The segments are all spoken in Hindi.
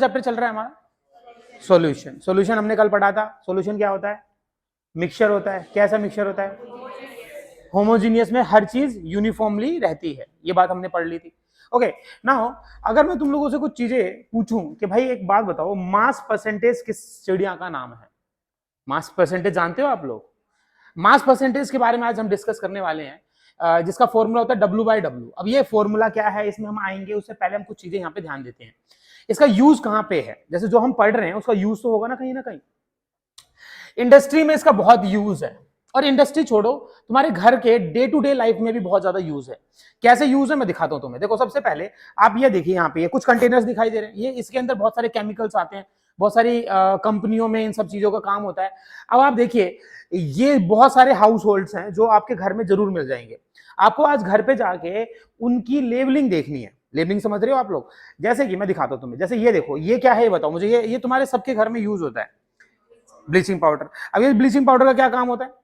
चैप्टर चल रहा है हमारा सॉल्यूशन। सॉल्यूशन हमने कल पढ़ा था। सॉल्यूशन क्या होता है? मिक्सचर होता है। कैसा मिक्सचर होता है? होमोजीनियस में हर चीज यूनिफॉर्मली रहती है। ये बात हमने पढ़ ली थी। ओके नाउ अगर मैं तुम लोगों से कुछ चीजें पूछूं कि भाई एक बात बताओ, मास परसेंटेज किस चिड़िया का नाम है? मास परसेंटेज जानते हो आप लोग? मास परसेंटेज के बारे में आज हम डिस्कस करने वाले हैं, जिसका फॉर्मूला होता है W/W। अब ये फॉर्मूला क्या है, इसमें हम आएंगे, उससे पहले हम कुछ चीजें यहाँ पे ध्यान देते हैं। इसका यूज कहाँ पे है? जैसे जो हम पढ़ रहे हैं उसका यूज तो होगा ना कहीं। इंडस्ट्री में इसका बहुत यूज है, और इंडस्ट्री छोड़ो, तुम्हारे घर के डे टू डे लाइफ में भी बहुत ज्यादा यूज है। कैसे यूज है मैं दिखाता हूं तुम्हें। देखो सबसे पहले आप ये देखिए, यहाँ पे ये कुछ कंटेनर्स दिखाई दे रहे हैं। ये इसके अंदर बहुत सारे केमिकल्स आते हैं, बहुत सारी कंपनियों में इन सब चीजों का काम होता है। अब आप देखिए, ये बहुत सारे हाउस होल्ड्स हैं जो आपके घर में जरूर मिल जाएंगे। आपको आज घर पे जाके उनकी लेबलिंग देखनी है। लेबलिंग समझ रहे हो आप लोग? जैसे कि मैं दिखाता हूं तुम्हें, जैसे ये देखो, ये क्या है ये बताओ मुझे। ये तुम्हारे सबके घर में यूज होता है, ब्लीचिंग पाउडर। अब ये ब्लीचिंग पाउडर का क्या काम होता है?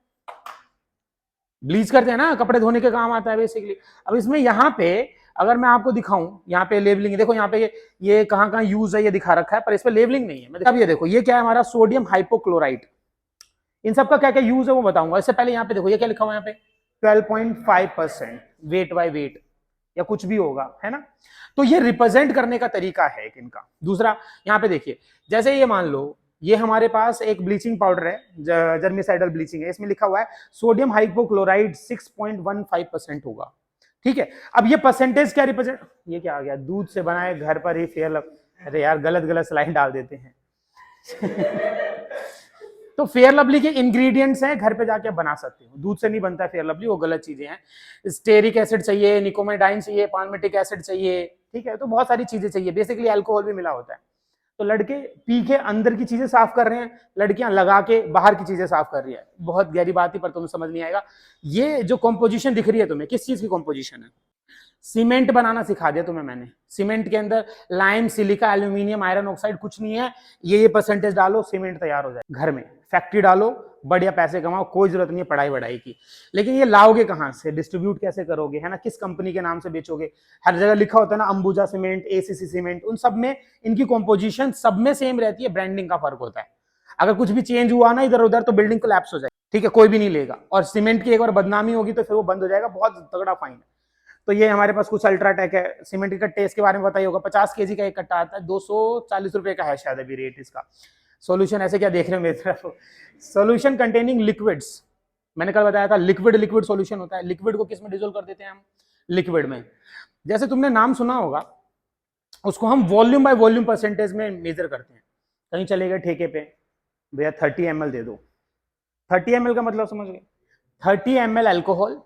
ब्लीच करते हैं ना, कपड़े धोने के काम आता है बेसिकली। अब इसमें यहाँ पे अगर मैं आपको दिखाऊं, यहाँ पे लेबलिंग देखो, यहाँ पे ये कहाँ यूज है ये दिखा रखा है, पर इस पे लेबलिंग नहीं है। अब ये देखो, ये क्या है हमारा? Sodium hypochlorite. इन सब का क्या क्या यूज है वो बताऊंगा। इससे पहले यहाँ पे देखो, ये क्या लिखा हुआ है यहाँ पे? 12.5% वेट बाय वेट या कुछ भी होगा, है ना? तो ये रिप्रेजेंट करने का तरीका है एक इनका। दूसरा यहाँ पे देखिए, जैसे ये मान लो ये हमारे पास एक ब्लीचिंग पाउडर है, जर्मिसाइडल ब्लीचिंग है, इसमें लिखा हुआ है सोडियम हाइपोक्लोराइड 6.15% होगा। ठीक है, अब ये परसेंटेज क्या रिप्रेजेंट, ये क्या आ गया? दूध से बनाए घर पर ही फेयर लवली। अरे यार गलत गलत स्लाइड डाल देते हैं। तो फेयर लवली के इंग्रेडिएंट्स हैं, घर पे जाके बना सकते हो। दूध से नहीं बनता है फेयर लवली, वो गलत चीजें हैं। स्टेरिक एसिड चाहिए, निकोमेडाइन चाहिए, पाल्मिटिक एसिड चाहिए, ठीक है, तो बहुत सारी चीजें चाहिए। बेसिकली अल्कोहल भी मिला होता है। तो लड़के पी के अंदर की चीजें साफ कर रहे हैं, लड़कियां लगा के बाहर की चीजें साफ कर रही है। बहुत गहरी बात है, पर तुम्हें समझ नहीं आएगा। ये जो कॉम्पोजिशन दिख रही है तुम्हें, किस चीज की कॉम्पोजिशन है? सीमेंट बनाना सिखा दिया तुम्हें मैंने। सीमेंट के अंदर lime, silica, aluminium, iron oxide कुछ नहीं है। ये परसेंटेज डालो, सीमेंट तैयार हो जाए। घर में फैक्ट्री डालो, बढ़िया पैसे कमाओ, कोई जरूरत नहीं है पढ़ाई वढ़ाई की। लेकिन ये लाओगे कहां से? डिस्ट्रीब्यूट कैसे करोगे, है ना? किस कंपनी के नाम से बेचोगे? हर जगह लिखा होता है ना, अंबुजा सीमेंट, एसीसी सीमेंट, उन सब में इनकी कॉम्पोजिशन सब में सेम रहती है, ब्रांडिंग का फर्क होता है। अगर कुछ भी चेंज हुआ ना इधर उधर तो बिल्डिंग कोलैप्स हो जाएगी, ठीक है, कोई भी नहीं लेगा। और सीमेंट की एक बार बदनामी होगी तो फिर वो बंद हो जाएगा, बहुत तगड़ा फाइन है। तो ये हमारे पास कुछ अल्ट्राटेक है। सीमेंट के कट्टे इसके बारे में बताइए होगा, 50 केजी का एक कट्टा आता है, 240 रुपए का है शायद अभी रेट इसका। सॉल्यूशन ऐसे क्या देख रहे हो मेरी तरफ? सॉल्यूशन कंटेनिंग लिक्विड्स, मैंने कल बताया था लिक्विड लिक्विड सॉल्यूशन होता है। लिक्विड को किस में डिसोल्व कर देते हैं हम? लिक्विड में। जैसे तुमने नाम सुना होगा, उसको हम वॉल्यूम बाय वॉल्यूम परसेंटेज में मेजर करते हैं। कहीं चले गए ठेके पे, भैया 30 ml दे दो। 30 ml का मतलब समझ गए? 30 ml अल्कोहल,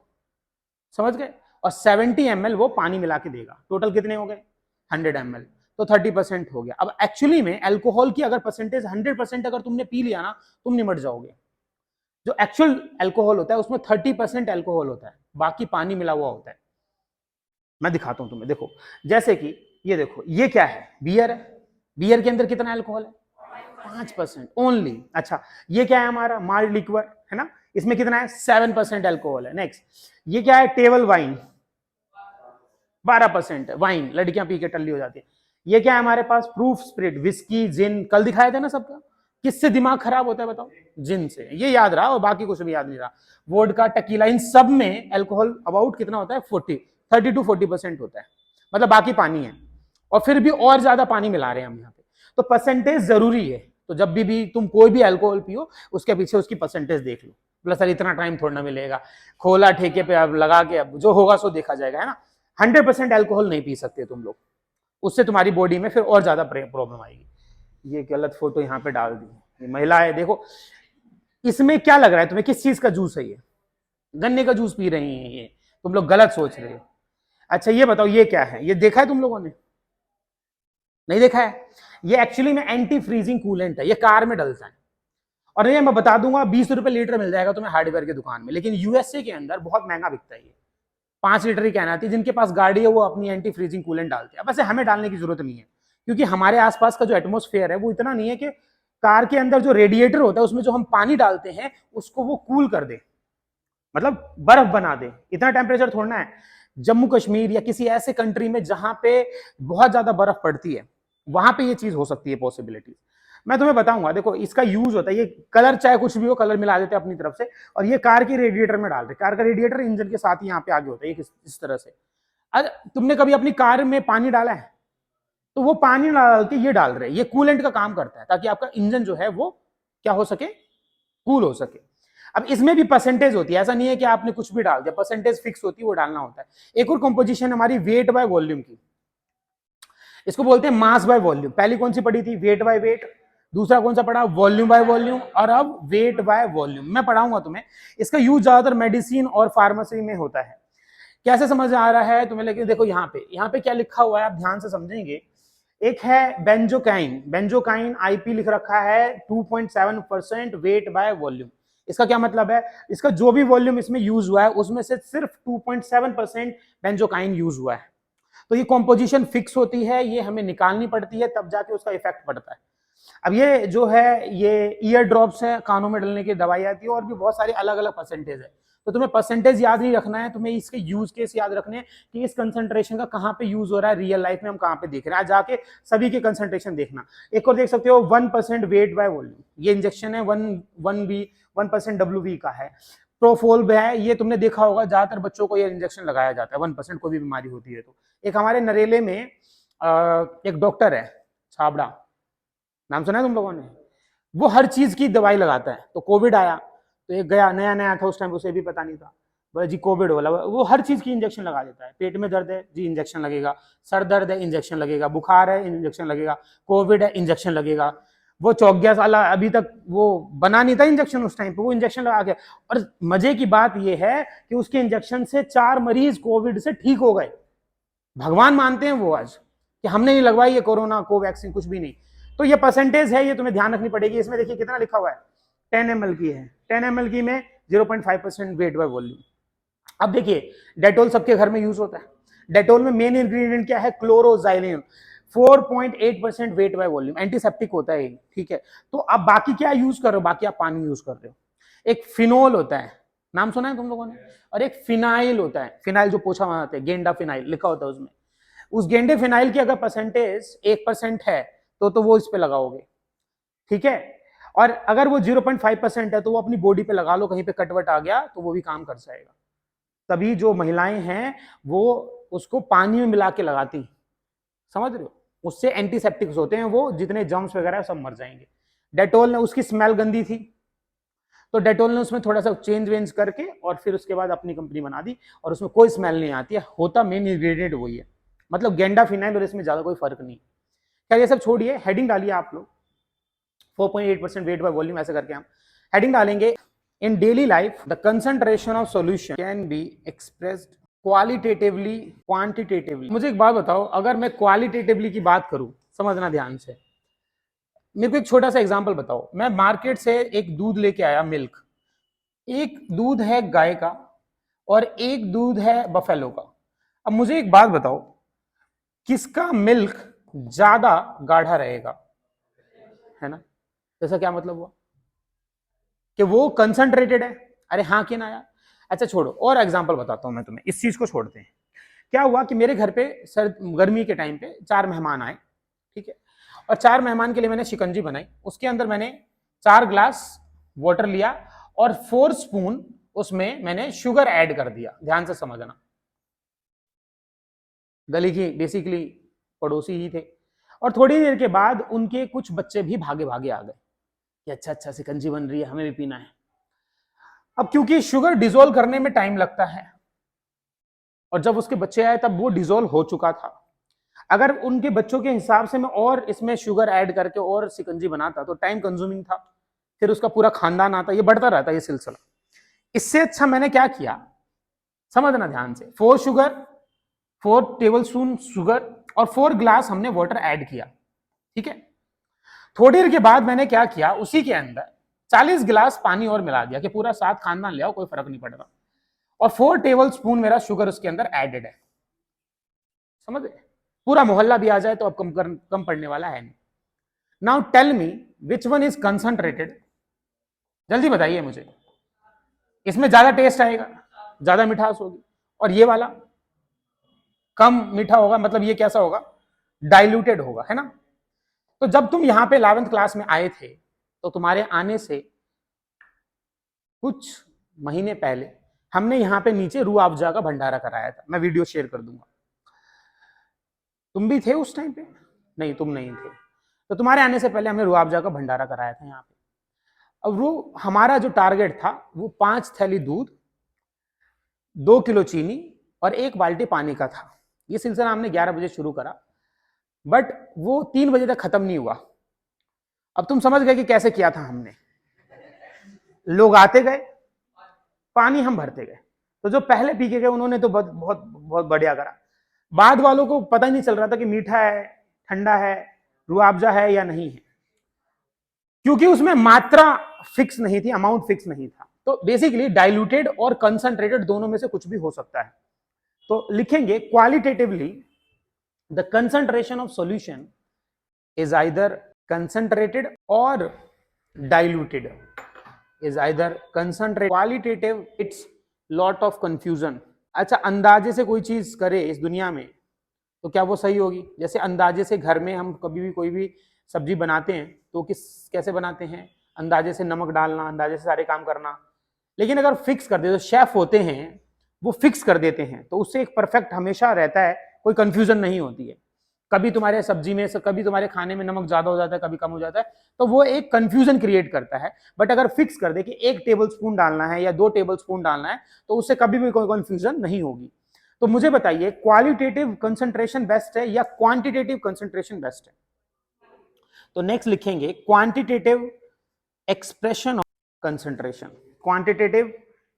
समझ गए? और 70 ml वो पानी मिला के देगा। टोटल कितने हो गए? 100 ml। तो 30% हो गया। अब एक्चुअली में अल्कोहल की अगर परसेंटेज 100% अगर तुमने पी लिया ना, तुम निमट जाओगे। जो एक्चुअल अल्कोहल होता है उसमें 30% अल्कोहल होता है, बाकी पानी मिला हुआ होता है। मैं दिखाता हूं तुम्हें, देखो जैसे कि ये देखो, ये क्या है? बियर है। बियर के अंदर कितना अल्कोहल है? 5% ओनली। अच्छा, ये क्या है हमारा? माल्ट लिक्वर, है ना? इसमें कितना है? 7% अल्कोहल है। नेक्स्ट, ये क्या है? टेबल वाइन, 12% वाइन, लड़कियां पी के टल्ली हो जाती है। ये क्या है हमारे पास? प्रूफ स्पिरिट, विस्की, जिन, कल दिखाया था ना सबका। किससे दिमाग खराब होता है बताओ? जिन से। ये याद रहा, और बाकी कुछ भी याद नहीं रहा। वोडका, टकीला, इन सब में अल्कोहल अबाउट कितना होता है? 30 to 40% होता है। मतलब बाकी पानी है, और फिर भी और ज्यादा पानी मिला रहे हैं हम यहाँ पे। तो परसेंटेज जरूरी है। तो जब भी तुम कोई भी अल्कोहल पियो, उसके पीछे उसकी परसेंटेज देख लो। प्लस सर इतना टाइम थोड़ा ना मिलेगा, खोला ठेके पे अब लगा के, अब जो होगा सो देखा जाएगा, है ना? 100% अल्कोहल नहीं पी सकते तुम लोग, उससे तुम्हारी बॉडी में फिर और ज्यादा प्रॉब्लम आएगी। ये गलत फोटो यहाँ पे डाल दी, ये महिला है, देखो इसमें क्या लग रहा है तुम्हें? किस चीज का जूस है ये? गन्ने का जूस पी रही है ये, तुम लोग गलत सोच रहे हो। अच्छा ये बताओ, ये क्या है? ये देखा है तुम लोगों ने? नहीं देखा है? ये एक्चुअली में एंटी फ्रीजिंग कूलेंट है, ये कार में डलता है। और ये मैं बता दूंगा, 20 रुपए लीटर मिल जाएगा तुम्हें हार्डवेयर की दुकान में, लेकिन यूएसए के अंदर बहुत महंगा बिकता है ये। 5 लीटर की कैन आती है। जिनके पास गाड़ी है वो अपनी एंटी फ्रीजिंग कूलेंट डालते हैं। वैसे हमें डालने की जरूरत नहीं है, क्योंकि हमारे आसपास का जो एटमोस्फेयर है वो इतना नहीं है कि कार के अंदर जो रेडिएटर होता है उसमें जो हम पानी डालते हैं उसको वो कूल कर दे, मतलब बर्फ बना दे। इतना टेम्परेचर थोड़ना है। जम्मू कश्मीर या किसी ऐसे कंट्री में जहां पे बहुत ज्यादा बर्फ पड़ती है, वहां पे ये चीज हो सकती है पॉसिबिलिटी। मैं तुम्हें बताऊंगा, देखो इसका यूज होता है, ये कलर चाहे कुछ भी हो, कलर मिला देते हैं अपनी तरफ से, और ये कार के रेडिएटर में डाल रहे, कार का रेडिएटर इंजन के साथ ही यहाँ पे आगे होता है इस तरह से। अरे तुमने कभी अपनी कार में पानी डाला है? तो वो पानी डाल के ये डाल रहे, ये कूलेंट का काम करता है ताकि आपका इंजन जो है वो क्या हो सके, कूल हो सके। अब इसमें भी परसेंटेज होती है, ऐसा नहीं है कि आपने कुछ भी डाल दिया, परसेंटेज फिक्स होती है, वो डालना होता है। एक और कंपोजिशन हमारी वेट बाय वॉल्यूम की, इसको बोलते हैं मास बाय वॉल्यूम। पहली कौन सी पढ़ी थी? Wait by wait. दूसरा कौन सा पढ़ा? Volume by volume. और अब वेट बाय वॉल्यूम मैं पढ़ाऊंगा तुम्हें। इसका यूज ज्यादातर मेडिसिन और फार्मेसी में होता है। कैसे समझ आ रहा है तुम्हें? लेकिन देखो यहाँ पे क्या लिखा हुआ है, आप ध्यान से समझेंगे। एक है बेंजोकाइन, बेंजोकाइन आईपी लिख रखा है 2.7% वेट बाय वॉल्यूम। इसका क्या मतलब है? इसका जो भी वॉल्यूम इसमें यूज हुआ है उसमें से सिर्फ 2.7% बेंजोकाइन यूज हुआ है। तो ये कॉम्पोजिशन फिक्स होती है, ये हमें निकालनी पड़ती है, तब जाके उसका इफेक्ट पड़ता है। अब ये जो है ये ईयर ड्रॉप्स है, कानों में डलने की दवाई आती है, और भी बहुत सारे अलग अलग परसेंटेज है। तो तुम्हें परसेंटेज याद नहीं रखना है, तुम्हें इसके यूज केस याद रखने हैं कि इस कंसंट्रेशन का कहाँ पे यूज हो रहा है, रियल लाइफ में हम कहाँ पे देख रहे हैं। आज जाके सभी के कंसंट्रेशन देखना। एक और देख सकते हो 1% वेट बाय वॉल्यूम, ये इंजेक्शन है 1% WV का है। प्रोफोल्ब है, ये तुमने देखा होगा, ज्यादातर बच्चों को ये इंजेक्शन लगाया जाता है 1% कोई भी बीमारी होती है तो। एक हमारे नरेले में एक डॉक्टर है छाबड़ा, नाम सुना है तुम लोगों ने? वो हर चीज की दवाई लगाता है। तो कोविड आया तो एक गया, नया नया था उस टाइम, उसे भी पता नहीं था, बोला जी कोविड वाला, वो हर चीज की इंजेक्शन लगा देता है। पेट में दर्द है जी इंजेक्शन लगेगा, सर दर्द है इंजेक्शन लगेगा, बुखार है इंजेक्शन लगेगा, कोविड है इंजेक्शन लगेगा। वो 24 साल अभी तक वो बना नहीं था इंजेक्शन, उस टाइम पे वो इंजेक्शन लगा गया। और मजे की बात ये है कि उसके इंजेक्शन से 4 मरीज कोविड से ठीक हो गए। भगवान मानते हैं वो आज कि हमने नहीं लगवाई ये कोरोना कोवैक्सीन, कुछ भी नहीं। तो ये परसेंटेज है, ये तुम्हें ध्यान रखनी पड़ेगी। इसमें देखिए कितना लिखा हुआ है, 10 ml की है, 10 ml की में 0.5% वेट बाय वॉल्यूम। अब देखिए डेटोल सबके घर में यूज होता है। डेटोल में मेन इंग्रेडिएंट क्या है? क्लोरोजाइलिन, 4.8% वेट बाय वॉल्यूम, एंटीसेप्टिक होता है, ठीक है। तो अब बाकी क्या यूज कर रहे हो? बाकी आप पानी यूज कर रहे हो। एक फिनोल होता है, नाम सुना है तुम लोगों ने? और एक फिनाइल होता है, फिनाइल जो पोछा बनाते हैं, गेंडा फिनाइल लिखा होता है उसमें। उस गेंडे फिनाइल की अगर परसेंटेज 1% है तो वो इस पे लगाओगे, ठीक है। और अगर वो 0.5% है तो वो अपनी बॉडी पे लगा लो, कहीं पे कटवट आ गया तो वो भी काम कर जाएगा। तभी जो महिलाएं हैं वो उसको पानी में मिला के लगाती, समझ रहे हो? उससे एंटीसेप्टिक्स होते हैं, वो जितने जर्म्स वगैरह सब मर जाएंगे। डेटोल ने, उसकी स्मेल गंदी थी तो डेटोल ने उसमें थोड़ा सा चेंज वेंज करके और फिर उसके बाद अपनी कंपनी बना दी, और उसमें कोई स्मेल नहीं आती है, होता मेन इंग्रेडिएंट वही है। मतलब गेंडा फिनाइल और इसमें ज्यादा कोई फर्क नहीं। क्या ये सब छोड़िए, हेडिंग डालिए आप लोग, 4.8% वेट बाय वॉल्यूम ऐसे करके हम हेडिंग डालेंगे। In daily life the concentration of solution can be expressed qualitatively quantitatively. मुझे एक बात बताओ, अगर मैं क्वालिटेटिवली की बात करूं, समझना ध्यान से, मेरे को एक छोटा सा एग्जांपल बताओ। मैं मार्केट से एक दूध लेके आया, मिल्क, एक दूध है गाय का और एक दूध है बफेलो का। अब मुझे एक बात बताओ, किसका मिल्क ज्यादा गाढ़ा रहेगा? है ना? ऐसा क्या मतलब हुआ कि वो कंसंट्रेटेड है? अरे हाँ कि ना यार। अच्छा छोड़ो, और एग्जांपल बताता हूं मैं तुम्हें, इस चीज को छोड़ते हैं। क्या हुआ कि मेरे घर पे गर्मी के टाइम पे 4 मेहमान आए, ठीक है। और 4 मेहमान के लिए मैंने शिकंजी बनाई। उसके अंदर मैंने 4 ग्लास वाटर लिया और 4 स्पून उसमें मैंने शुगर ऐड कर दिया। ध्यान से समझना, गली की बेसिकली पड़ोसी ही थे। और थोड़ी देर के बाद उनके कुछ बच्चे भी भागे भागे आ गए कि अच्छा अच्छा शिकंजी बन रही है, हमें भी पीना है। अब क्योंकि शुगर डिजोल्व करने में टाइम लगता है, और जब उसके बच्चे आए तब वो डिजोल्व हो चुका था। अगर उनके बच्चों के हिसाब से मैं और इसमें शुगर ऐड करके और शिकंजी बनाता तो टाइम कंज्यूमिंग था, फिर उसका पूरा खानदान आता, ये बढ़ता रहता ये सिलसिला। इससे अच्छा मैंने क्या किया, समझना ध्यान से, 4 टेबल स्पून शुगर और 4 ग्लास हमने वाटर ऐड किया, ठीक है। थोड़ी देर के बाद मैंने क्या किया, उसी के अंदर 40 गिलास पानी और मिला दिया कि पूरा 7 खानदान ले आओ, कोई फर्क नहीं पड़ रहा। और 4 टेबल स्पून मेरा शुगर उसके अंदर एडेड है, समझ गए? पूरा मोहल्ला भी आ जाए तो अब कम पड़ने वाला है नहीं। Now tell me which one is concentrated, जल्दी बताइए मुझे। इसमें ज्यादा टेस्ट आएगा, ज्यादा मिठास होगी, और ये वाला कम मीठा होगा, मतलब ये कैसा होगा, डाइल्यूटेड होगा, है ना? तो जब तुम यहाँ पे 11th क्लास में आए थे तो तुम्हारे आने से कुछ महीने पहले हमने यहाँ पे नीचे रूह अफ़ज़ा का भंडारा कराया था, मैं वीडियो शेयर कर दूंगा। तुम भी थे उस टाइम पे? नहीं, तुम नहीं थे। तो तुम्हारे आने से पहले हमने रूह अफ़ज़ा का भंडारा कराया था यहाँ पे। अब वो हमारा जो टारगेट था वो 5 थैली दूध, 2 किलो चीनी और 1 बाल्टी पानी का था। ये सिलसिला हमने 11 बजे शुरू करा, बट वो 3 बजे तक खत्म नहीं हुआ। अब तुम समझ गए कि कैसे किया था हमने। लोग आते गए, पानी हम भरते गए, तो जो पहले पी के गए उन्होंने तो बहुत बहुत बहुत बढ़िया करा। बाद वालों को पता ही नहीं चल रहा था कि मीठा है, ठंडा है, रूह अफ़ज़ा है या नहीं है, क्योंकि उसमें मात्रा फिक्स नहीं थी, अमाउंट फिक्स नहीं था। तो बेसिकली डाइल्यूटेड और कंसंट्रेटेड दोनों में से कुछ भी हो सकता है। तो लिखेंगे qualitatively the concentration of solution is either concentrated और diluted, is either concentrate, qualitative it's lot of confusion। अच्छा, अंदाजे से कोई चीज करे इस दुनिया में तो क्या वो सही होगी? जैसे अंदाजे से घर में हम कभी भी कोई भी सब्जी बनाते हैं तो कैसे बनाते हैं? अंदाजे से नमक डालना, अंदाजे से सारे काम करना। लेकिन अगर फिक्स कर दे, जो शेफ होते हैं वो फिक्स कर देते हैं, तो उससे एक परफेक्ट हमेशा रहता है, कोई कंफ्यूजन नहीं होती है। कभी तुम्हारे सब्जी में, कभी तुम्हारे खाने में नमक ज्यादा हो जाता है, कभी कम हो जाता है, तो वो एक कंफ्यूजन क्रिएट करता है। बट अगर फिक्स कर दे कि 1 टेबल स्पून डालना है या 2 टेबल स्पून डालना है, तो उससे कभी भी कोई कंफ्यूजन नहीं होगी। तो मुझे बताइए, क्वालिटेटिव कंसंट्रेशन बेस्ट है या क्वांटिटेटिव कंसंट्रेशन बेस्ट है? तो नेक्स्ट लिखेंगे quantitative expression of concentration, quantitative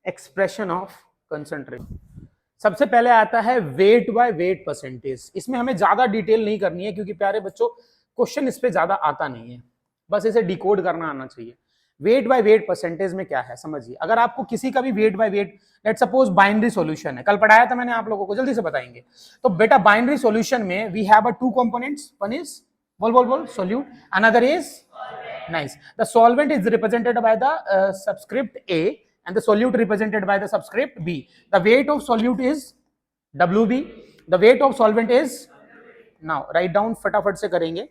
expression of concentration. सबसे पहले आता है वेट बाय वेट परसेंटेज। इसमें हमें ज्यादा डिटेल नहीं करनी है, क्योंकि प्यारे बच्चों क्वेश्चन इस पे ज्यादा आता नहीं है, बस इसे डिकोड करना आना चाहिए। वेट बाय वेट परसेंटेज में क्या है समझिए। अगर आपको किसी का भी wait by wait, let suppose binary solution है, कल पढ़ाया था मैंने आप लोगों को, जल्दी से बताएंगे। तो बेटा बाइनरी सॉल्यूशन में we have a 2 components, one is बोल solute, another is nice. The solvent is represented by the subscript A and the solute represented by the subscript B. The weight of solute is WB. The weight of solvent is, now write down, फटाफट से करेंगे।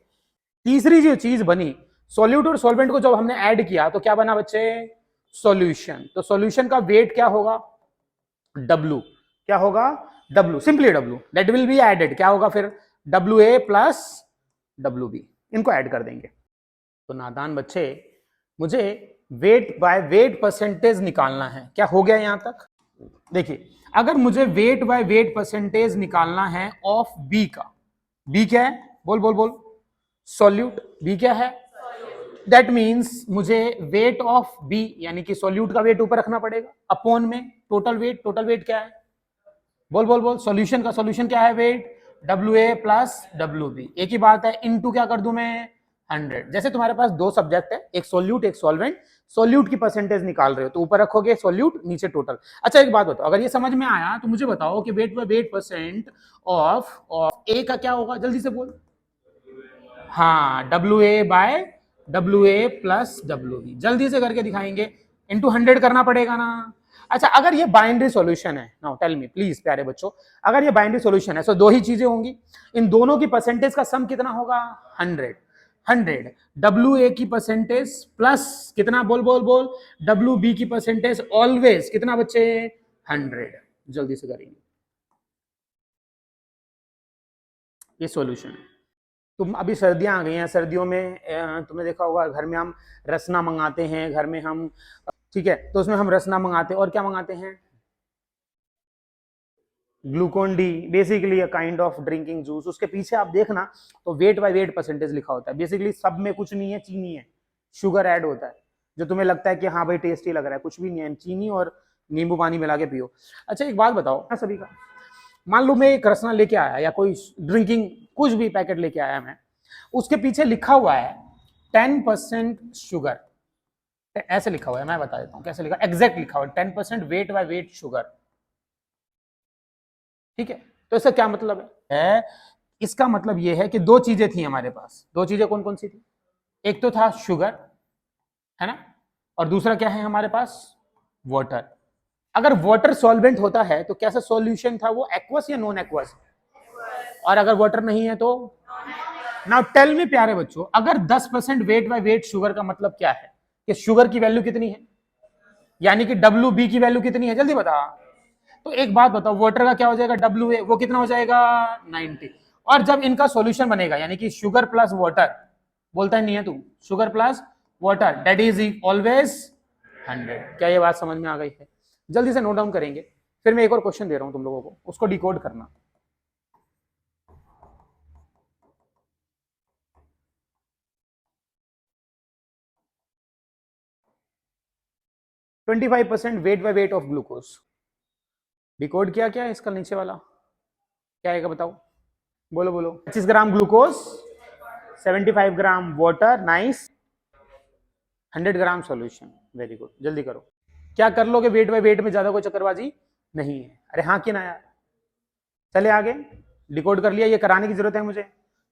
तीसरी जो चीज बनी, सोल्यूट और सॉल्वेंट को जब हमने ऐड किया तो क्या बना बच्चे? सॉल्यूशन। तो सॉल्यूशन का वेट क्या होगा? W। क्या होगा? W, simply W। That will be added, क्या होगा फिर? WA प्लस WB, इनको ऐड कर देंगे। तो नादान बच्चे, मुझे वेट बाय वेट परसेंटेज निकालना है। क्या हो गया यहां तक? देखिए, अगर मुझे वेट बाय वेट परसेंटेज निकालना है ऑफ बी का, बी क्या है? बोल सॉल्यूट। बी क्या है? दैट मींस मुझे वेट ऑफ बी यानी कि सॉल्यूट का वेट ऊपर रखना पड़ेगा अपॉन में टोटल वेट। टोटल वेट क्या है? बोल सॉल्यूशन का सॉल्यूशन क्या है? Weight WA plus WB। एक ही बात है, इनटू क्या कर दूं मैं? 100। जैसे तुम्हारे पास 2 सब्जेक्ट है, एक सॉल्यूट एक सॉल्वेंट, सॉल्यूट की परसेंटेज निकाल रहे हो तो ऊपर रखोगे सॉल्यूट, नीचे टोटल। अच्छा एक बात बताओ, अगर ये समझ में आया तो मुझे बताओ कि weight by weight percent of A का क्या होगा? जल्दी से बोल। हाँ, WA by WA plus WB। जल्दी से करके दिखाएंगे, इंटू 100 करना पड़ेगा ना। अच्छा, अगर ये बाइनरी सॉल्यूशन है, नाउ टेल मी प्लीज प्यारे बच्चों, अगर ये बाइनरी सॉल्यूशन है तो 2 ही चीजें होंगी, इन दोनों की परसेंटेज का सम कितना होगा? 100 WA की परसेंटेज प्लस कितना? बोल WB की परसेंटेज ऑलवेज कितना बच्चे? 100। जल्दी से करेंगे, ये सॉल्यूशन है। तुम अभी सर्दियां आ गई हैं, सर्दियों में तुमने देखा होगा घर में हम रसना मंगाते हैं, घर में हम, ठीक है, तो उसमें हम रसना मंगाते हैं और क्या मंगाते हैं? Glucon D, basically a kind of drinking juice. उसके पीछे आप देखना तो वेट बाय वेट परसेंटेज लिखा होता है। बेसिकली सब में कुछ नहीं है, चीनी है, शुगर ऐड होता है, जो तुम्हें लगता है कि हाँ भाई टेस्टी लग रहा है, कुछ भी नहीं है, चीनी और नींबू पानी मिला के पियो। अच्छा एक बात बताओ सभी का, मान लो मैं एक रसना लेके आया या कोई ड्रिंकिंग कुछ भी पैकेट लेके आया मैं, उसके पीछे लिखा हुआ है 10% शुगर, ऐसे लिखा हुआ है, मैं बता देता हूं कैसे लिखा, एग्जैक्ट लिखा हुआ है 10% वेट बाय वेट शुगर। ठीक है, तो इसका क्या मतलब है? इसका मतलब यह है कि 2 चीजें थी हमारे पास। 2 चीजें कौन कौन सी थी? एक तो था शुगर, है ना, और दूसरा क्या है हमारे पास? वाटर। अगर वाटर सॉल्वेंट होता है तो कैसा सॉल्यूशन था वो? एक्वस या नॉन एक्वस? और अगर वाटर नहीं है तो नाउ टेल मी प्यारे बच्चों, अगर 10% वेट बाय वेट शुगर का मतलब क्या है कि शुगर की वैल्यू कितनी है, यानी कि डब्ल्यू बी की वैल्यू कितनी है, जल्दी बता। तो एक बात बताओ, वाटर का क्या हो जाएगा, डब्ल्यू ए, वो कितना हो जाएगा 90। और जब इनका सॉल्यूशन बनेगा, यानी कि शुगर प्लस वाटर, बोलता ही नहीं है तू, sugar plus water that is always 100। क्या ये बात समझ में आ गई है? जल्दी से नोट डाउन करेंगे, फिर मैं एक और क्वेश्चन दे रहा हूं तुम लोगों को, उसको डिकोड करना। 25% wait by weight of glucose, decode किया क्या है इसका नीचे वाला, क्या आएगा बताओ, बोलो बोलो। 25 gram glucose, 75 gram water, nice, 100 ग्राम सॉल्यूशन, वेरी गुड, जल्दी करो। क्या कर लोगे, वेट बाय वेट में ज्यादा कोई चक्करबाजी नहीं है। अरे हाँ कि ना यार, चले आगे, डिकोड कर लिया, ये कराने की जरूरत है मुझे।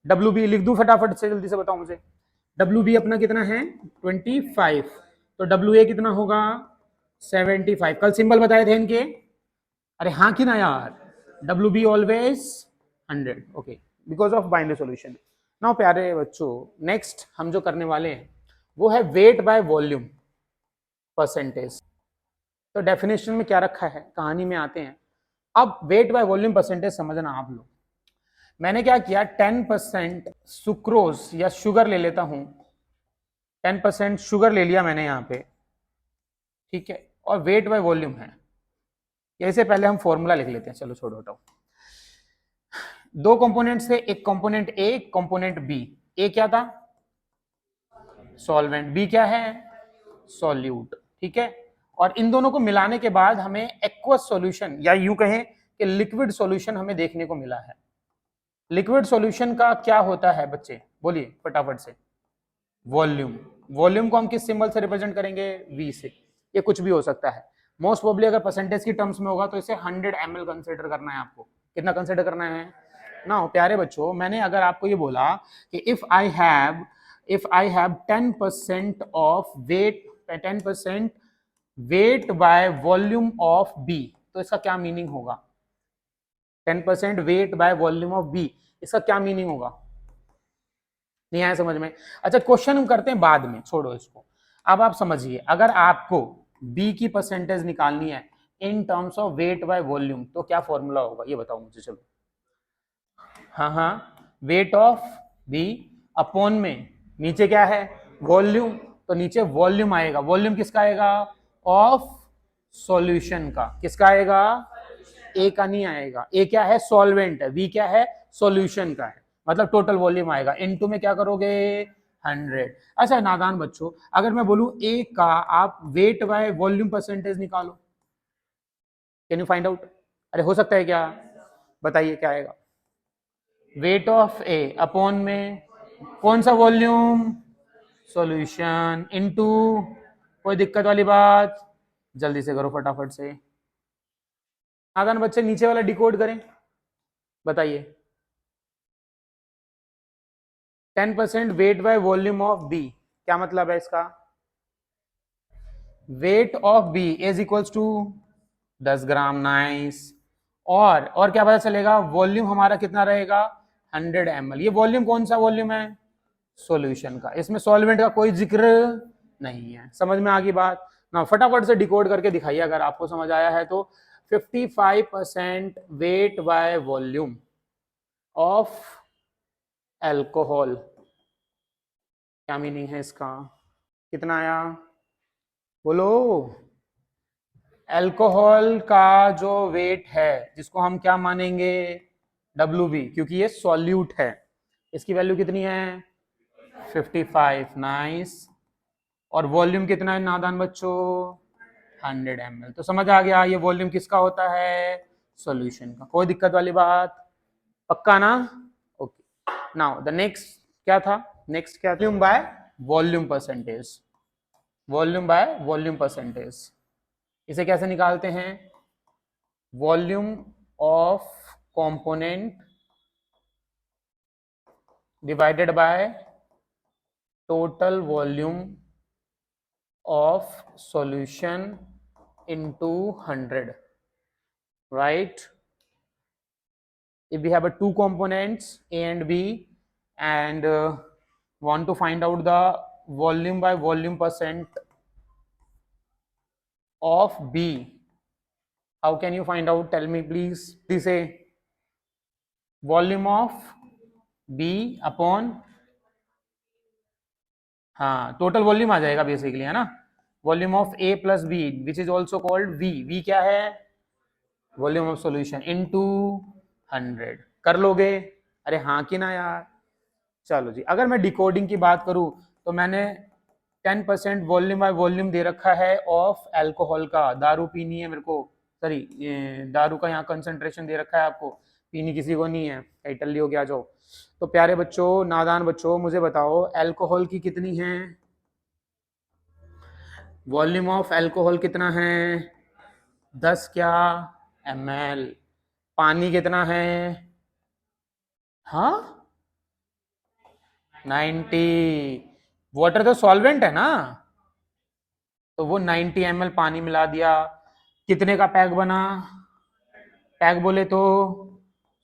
डब्ल्यू बी लिख दूं फटाफट से, जल्दी से बताओ मुझे। डब्ल्यू बी अपना कितना है 25, तो डब्ल्यू ए कितना होगा 75। कल सिंबल बताए थे इनके, अरे हाँ कि ना यार, W be always 100, okay, because of binary solution. Now प्यारे बच्चों, नेक्स्ट हम जो करने वाले हैं वो है वेट बाय वॉल्यूम परसेंटेज। तो डेफिनेशन में क्या रखा है, कहानी में आते हैं। अब वेट बाय वॉल्यूम परसेंटेज समझना आप लोग। मैंने क्या किया, 10% सुक्रोज या शुगर ले लेता हूं, 10% शुगर ले लिया मैंने यहां पे, ठीक है, और वेट बाय वॉल्यूम है। इससे पहले हम फॉर्मूला लिख लेते हैं, चलो छोड़ो हटाओ। दो कंपोनेंट थे, एक कंपोनेंट ए, एक कंपोनेंट बी। ए क्या था, सॉल्वेंट, बी क्या है, सॉल्यूट, ठीक है। और इन दोनों को मिलाने के बाद हमें एक्वस सॉल्यूशन, या यूं कहें कि लिक्विड सॉल्यूशन हमें देखने को मिला है। लिक्विड सॉल्यूशन का क्या होता है बच्चे, बोलिए फटाफट से, वॉल्यूम। वॉल्यूम को हम किस सिंबल से रिप्रेजेंट करेंगे, वी से। ये कुछ भी हो सकता है, मोस्ट प्रोबेबली अगर परसेंटेज की टर्म्स में होगा तो इसे 100 ml कंसिडर करना है आपको। कितना कंसिडर करना है ना प्यारे बच्चों, मैंने अगर आपको ये बोला कि if I have 10% of weight, 10% weight by volume of B, तो इसका क्या मीनिंग होगा, 10% weight by volume of B, इसका क्या मीनिंग होगा, नहीं आया समझ में। अच्छा क्वेश्चन हम करते हैं बाद में, छोड़ो इसको। अब आप समझिए, अगर आपको बी की परसेंटेज निकालनी है in terms of weight by volume, तो क्या फॉर्मूला होगा ये बताओ मुझे, चलो। हाँ हाँ, वेट ऑफ बी अपॉन में नीचे क्या है, वॉल्यूम, तो नीचे वॉल्यूम आएगा। वॉल्यूम किसका आएगा, ऑफ सॉल्यूशन का। किसका आएगा, ए का नहीं आएगा, ए क्या है, सॉल्वेंट है, वी क्या है, सॉल्यूशन का है, मतलब टोटल वॉल्यूम आएगा। इनटू में क्या करोगे 100। अच्छा नादान बच्चों, अगर मैं बोलूं ए का आप वेट बाय वॉल्यूम परसेंटेज निकालो, कैन यू फाइंड आउट, अरे हो सकता है क्या, बताइए क्या आएगा, वेट ऑफ ए अपॉन में कौन सा वॉल्यूम, सॉल्यूशन, इनटू, कोई दिक्कत वाली बात, जल्दी से करो फटाफट से। नादान बच्चे नीचे वाला डिकोड करें, बताइए। 10% weight by volume of B, क्या मतलब है इसका, weight of B is equals to 10 gram, nice. और क्या पता चलेगा, वॉल्यूम हमारा कितना रहेगा 100 ml। ये वॉल्यूम कौन सा वॉल्यूम है, सॉल्यूशन का, इसमें सॉल्वेंट का कोई जिक्र नहीं है। समझ में आ गई बात ना, फटाफट से डिकोड करके दिखाइए अगर आपको समझ आया है तो। 55% wait by volume of alcohol, क्या मीनिंग है इसका, कितना आया बोलो। अल्कोहल का जो वेट है जिसको हम क्या मानेंगे, डब्ल्यू बी, क्योंकि ये सॉल्यूट है, इसकी वैल्यू कितनी है 55, नाइस। और वॉल्यूम कितना है नादान बच्चों 100 ml। तो समझ आ गया ये वॉल्यूम किसका होता है, सॉल्यूशन का, कोई दिक्कत वाली बात, पक्का ना, ओके। नाउ द नेक्स्ट क्या था, नेक्स्ट क्या था, volume by volume percentage, volume by volume percentage. इसे कैसे निकालते हैं, volume of component divided by total volume of solution into 100, right? If we have a two components A and B and want to find out the volume by volume percent of B. How can you find out? Tell me please. Please say volume of B upon, हाँ टोटल वॉल्यूम आ जाएगा बेसिकली, है ना, volume of A plus B which is also called V. V क्या है? Volume of solution into 100। कर लोगे? अरे हाँ कि ना यार। चलो जी, अगर मैं डिकोडिंग की बात करूं तो मैंने 10% वॉल्यूम बाय वॉल्यूम दे रखा है ऑफ एल्कोहल का। दारू पीनी है मेरे को, सॉरी दारू का यहाँ कंसंट्रेशन दे रखा है आपको, पीनी किसी को नहीं है, कहीं टल्ली हो गया जो। तो प्यारे बच्चों, नादान बच्चों, मुझे बताओ एल्कोहल की कितनी है वॉल्यूम ऑफ एल्कोहल कितना है? 10 क्या ml। पानी कितना है? हाँ 90। वाटर तो सॉल्वेंट है ना, तो वो 90 ml पानी मिला दिया। कितने का पैक बना? पैक बोले तो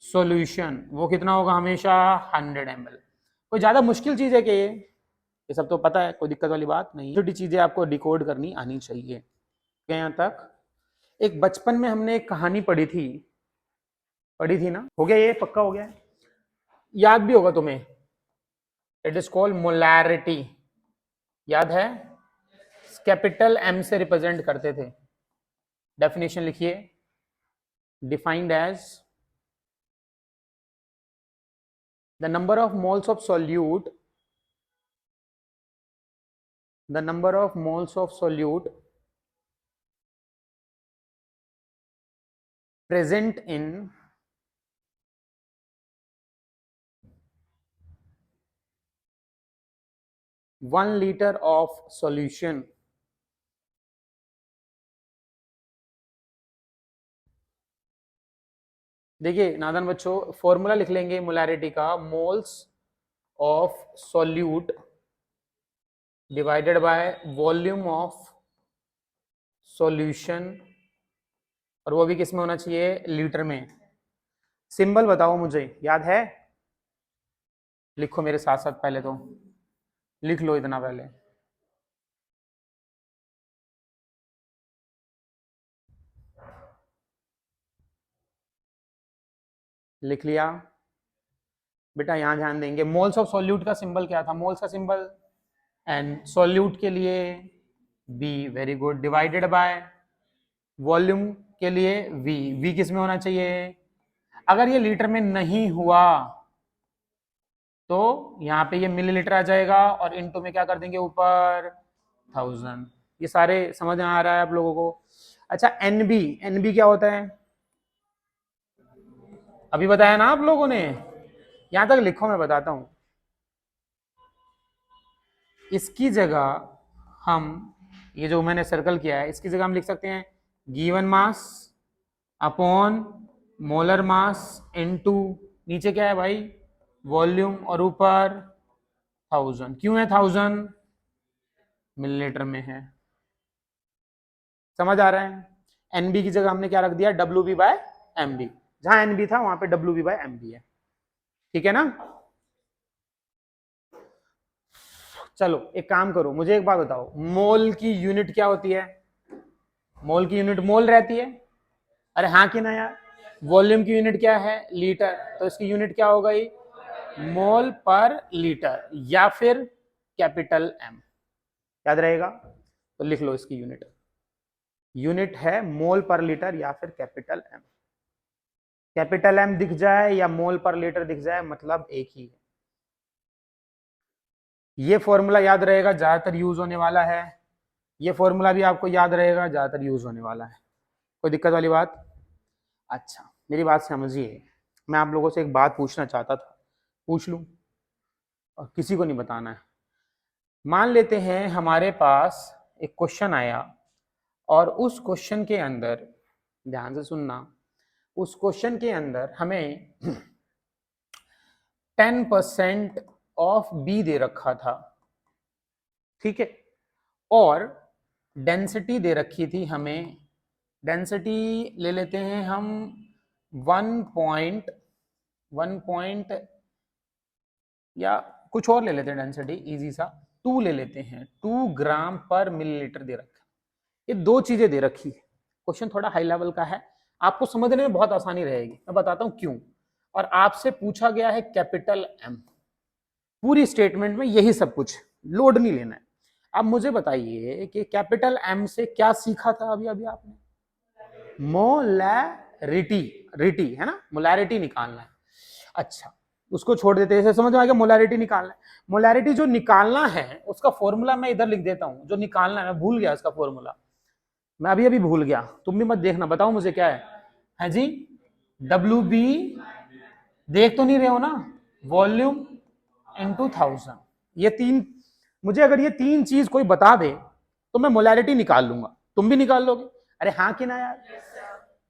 सॉल्यूशन, वो कितना होगा हमेशा? 100 ml। कोई ज्यादा मुश्किल चीज है कि ये सब तो पता है, कोई दिक्कत वाली बात नहीं। छोटी चीजें आपको डिकोड करनी आनी चाहिए। क्या यहाँ तक? एक बचपन में हमने एक कहानी पढ़ी थी ना, हो गया ये पक्का हो गया, याद भी होगा तुम्हें। इट इज कॉल्ड मोलैरिटी, याद है? कैपिटल एम से रिप्रेजेंट करते थे। डेफिनेशन लिखिए, defined as the number of moles of solute, the number of moles of solute present in 1 liter of solution देखिए नादान बच्चों, फॉर्मूला लिख लेंगे मोलैरिटी का, moles of solute divided by volume of solution, और वो भी किस में होना चाहिए? लीटर में। सिंबल बताओ मुझे, याद है? लिखो मेरे साथ साथ, पहले तो लिख लो इतना पहले। लिख लिया बेटा? यहां ध्यान देंगे, मोल्स ऑफ सॉल्यूट का सिंबल क्या था? मोल्स का सिंबल एंड, सॉल्यूट के लिए B, very good, divided by volume के लिए वी। वी किस में होना चाहिए? अगर ये लीटर में नहीं हुआ तो यहाँ पे ये मिलीलीटर आ जाएगा, और इनटू में क्या कर देंगे ऊपर? 1000। ये सारे समझ में आ रहा है आप लोगों को? अच्छा एनबी, एनबी क्या होता है? अभी बताया ना आप लोगों ने, यहां तक लिखो, मैं बताता हूं। इसकी जगह हम, ये जो मैंने सर्कल किया है, इसकी जगह हम लिख सकते हैं given mass upon molar mass into, नीचे क्या है भाई? वॉल्यूम, और ऊपर 1000। क्यों है 1000? मिलीलीटर में है। समझ आ रहा है? एनबी की जगह हमने क्या रख दिया? W B by M B. जहां एनबी था वहां पे W B by M B है। ठीक है ना? चलो एक काम करो, मुझे एक बात बताओ, मोल की यूनिट क्या होती है? मोल की यूनिट मोल रहती है। अरे हाँ कि ना यार? वॉल्यूम की यूनिट क्या है? लीटर, तो इसकी यूनिट क्या हो गई? मोल पर लीटर, या फिर कैपिटल एम। याद रहेगा? तो लिख लो इसकी यूनिट। यूनिट है मोल पर लीटर या फिर कैपिटल एम। कैपिटल एम दिख जाए या मोल पर लीटर दिख जाए, मतलब एक ही है। ये फॉर्मूला याद रहेगा, ज्यादातर यूज होने वाला है। ये फॉर्मूला भी आपको याद रहेगा, ज्यादातर यूज होने वाला है। कोई दिक्कत वाली बात? अच्छा मेरी बात समझिए, मैं आप लोगों से एक बात पूछना चाहता था, पूछ लूं? और किसी को नहीं बताना है। मान लेते हैं हमारे पास एक क्वेश्चन आया, और उस क्वेश्चन के अंदर, ध्यान से सुनना, उस क्वेश्चन के अंदर हमें 10% ऑफ बी दे रखा था, ठीक है, और डेंसिटी दे रखी थी हमें, डेंसिटी ले लेते हैं हम 1.1 या कुछ और ले लेते हैं डेंसिटी इजी सा, 2 ले लेते हैं, 2 ग्राम पर मिलीलीटर दे रखा है। ये दो चीजें दे रखी है, क्वेश्चन थोड़ा हाई लेवल का है, आपको समझने में बहुत आसानी रहेगी, मैं बताता हूं क्यों। और आपसे पूछा गया है कैपिटल एम, पूरी स्टेटमेंट में यही सब कुछ, लोड नहीं लेना है। अब मुझे बताइए कि कैपिटल एम से क्या सीखा था अभी अभी आपने, मोलैरिटी, रिटी है ना, मोलैरिटी निकालना है। अच्छा उसको छोड़ देते हैं, समझ में आ गया, मोलैरिटी निकालना है। मोलैरिटी जो निकालना है उसका फॉर्मूला मैं इधर लिख देता हूं, जो निकालना है मैं भूल गया उसका फॉर्मूला, मैं अभी अभी भूल गया, तुम भी मत देखना, बताओ मुझे क्या है जी, डब्ल्यू बी, देख तो नहीं रहे हो ना, वॉल्यूम इनटू 1000, ये तीन, मुझे अगर ये तीन चीज कोई बता दे तो मैं मोलैरिटी निकाल लूंगा, तुम भी निकाल लोगे, अरे हाँ कि ना यार।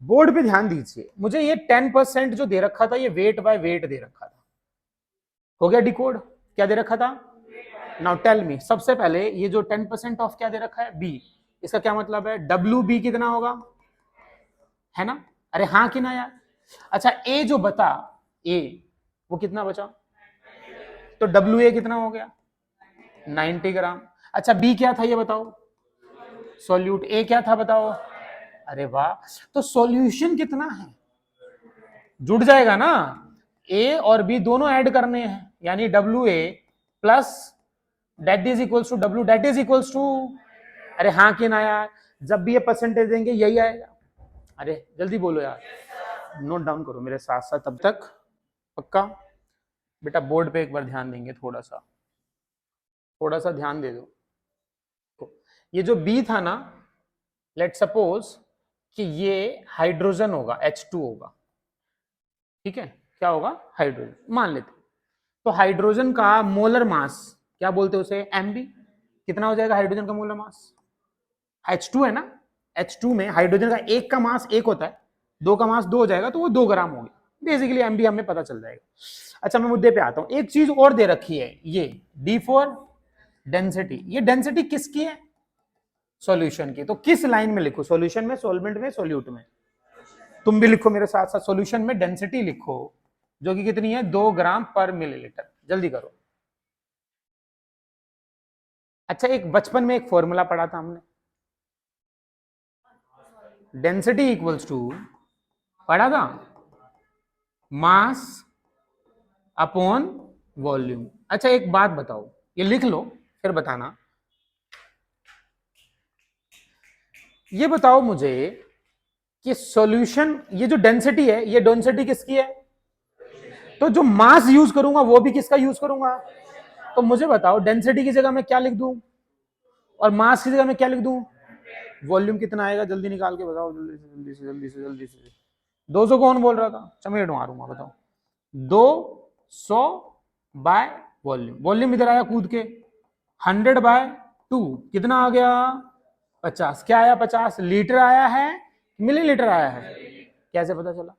बोर्ड पे ध्यान दीजिए, मुझे ये 10% जो दे रखा था ये वेट बाय वेट दे रखा था, हो गया डिकोड, क्या दे रखा था, नाउ टेल मी, सबसे पहले ये जो 10% ऑफ क्या दे रखा है, बी, इसका क्या मतलब है, डब्ल्यू बी कितना होगा, है ना, अरे हाँ कि ना यार। अच्छा ए जो बता, ए वो कितना बचा, तो डब्ल्यू ए कितना हो गया 90 ग्राम। अच्छा बी क्या था ये बताओ, सॉल्यूट, ए क्या था बताओ, अरे वाह, तो सॉल्यूशन कितना है, जुड़ जाएगा ना, ए और बी दोनों ऐड करने हैं, यानी W A plus that is equals to W that is equals to, अरे हाँ कि ना यार, जब भी ये परसेंटेज देंगे यही आएगा, अरे जल्दी बोलो यार, नोट डाउन करो मेरे साथ साथ तब तक, पक्का बेटा, बोर्ड पे एक बार ध्यान देंगे, थोड़ा सा ध्यान दे दो। तो ये जो बी था ना, लेट सपोज कि ये हाइड्रोजन होगा, H2 होगा, ठीक है, क्या होगा, हाइड्रोजन मान लेते, तो हाइड्रोजन का मोलर मास क्या बोलते हैं उसे, एमबी, कितना हो जाएगा हाइड्रोजन का मोलर मास, H2 है ना, H2 में हाइड्रोजन का एक का मास एक होता है, दो का मास दो हो जाएगा, तो वो 2 ग्राम हो गया, बेसिकली एमबी हमें पता चल जाएगा। अच्छा मैं मुद्दे पे आता हूं, एक चीज और दे रखी है, ये D4 डेंसिटी, ये डेंसिटी किसकी है, सॉल्यूशन की, तो किस लाइन में लिखो, सॉल्यूशन में, सॉल्वेंट में, सॉल्यूट में, तुम भी लिखो मेरे साथ साथ, सॉल्यूशन में डेंसिटी लिखो, जो कि कितनी है 2 ग्राम पर मिलीलीटर, जल्दी करो। अच्छा एक बचपन में एक फॉर्मूला पढ़ा था हमने, डेंसिटी इक्वल्स टू, पढ़ा था, मास अपॉन वॉल्यूम। अच्छा एक बात बताओ, ये लिख लो फिर बताना, ये बताओ मुझे कि सॉल्यूशन, ये जो डेंसिटी है, ये डेंसिटी किसकी है, तो जो मास यूज करूंगा वो भी किसका यूज करूंगा, तो मुझे बताओ डेंसिटी की जगह मैं क्या लिख दूं और मास की जगह मैं क्या लिख दूं, वॉल्यूम कितना आएगा, जल्दी निकाल के बताओ, जल्दी से जल्दी से जल्दी से जल्दी से, 200 कौन बोल रहा था, चमेट मारूंगा, बताओ, 200 बाय वॉल्यूम, वॉल्यूम इधर आया कूद के, 100/2 कितना आ गया, 50, क्या आया 50 लीटर आया है, मिलीलीटर आया है, कैसे पता चला,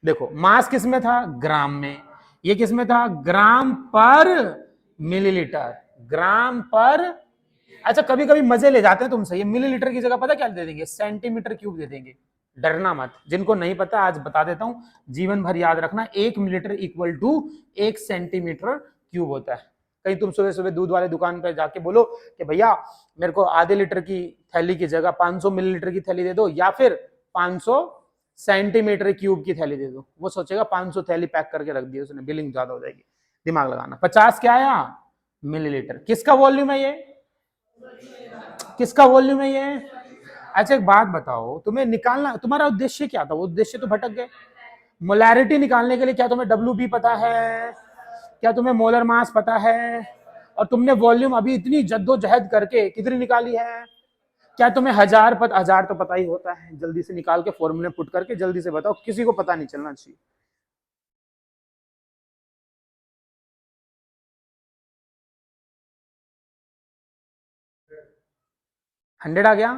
देखो मास किस में था, ग्राम में, ये किस में था, ग्राम पर मिलीलीटर, ग्राम पर, अच्छा कभी कभी मजे ले जाते हैं तुमसे, ये मिलीलीटर की जगह पता क्या दे देंगे, सेंटीमीटर क्यूब दे देंगे, डरना मत, जिनको नहीं पता आज बता देता हूं, जीवन भर याद रखना, 1 millilitre equal to 1 centimetre cube होता है। कहीं तुम सुबह सुबह दूध वाले दुकान पर जाके बोलो कि भैया मेरे को आधे लीटर की थैली की जगह 500 मिलीलीटर की थैली दे दो, या फिर 500 सेंटीमीटर क्यूब की थैली दे दो, वो सोचेगा 500 थैली पैक करके रख दी उसने, बिलिंग ज्यादा हो जाएगी, दिमाग लगाना। 50 क्या आया, मिलीलीटर, किसका वॉल्यूम है ये, किसका वॉल्यूम है ये। अच्छा एक बात बताओ, तुम्हें निकालना, तुम्हारा उद्देश्य क्या था, वो उद्देश्य तो भटक गए, मोलैरिटी निकालने के लिए क्या तुम्हें डब्ल्यू बी पता है, क्या तुम्हें मोलर मास पता है, और तुमने वॉल्यूम अभी इतनी जद्दोजहद करके कितनी निकाली है, क्या तुम्हें 1000 तो पता ही होता है, जल्दी से निकाल के फॉर्मूले पुट करके जल्दी से बताओ, किसी को पता नहीं चलना चाहिए। हंड्रेड आ गया,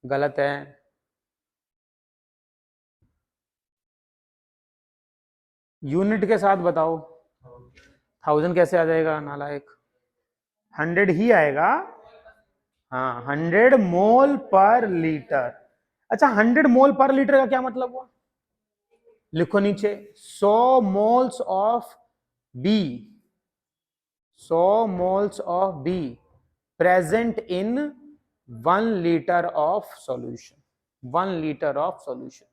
गलत है, यूनिट के साथ बताओ, 1000 कैसे आ जाएगा नालायक, 100 ही आएगा, हाँ 100 मोल पर लीटर। अच्छा 100 मोल पर लीटर का क्या मतलब हुआ, लिखो नीचे, 100 moles of B 100 moles of B present in 1 liter of solution. 1 liter of solution.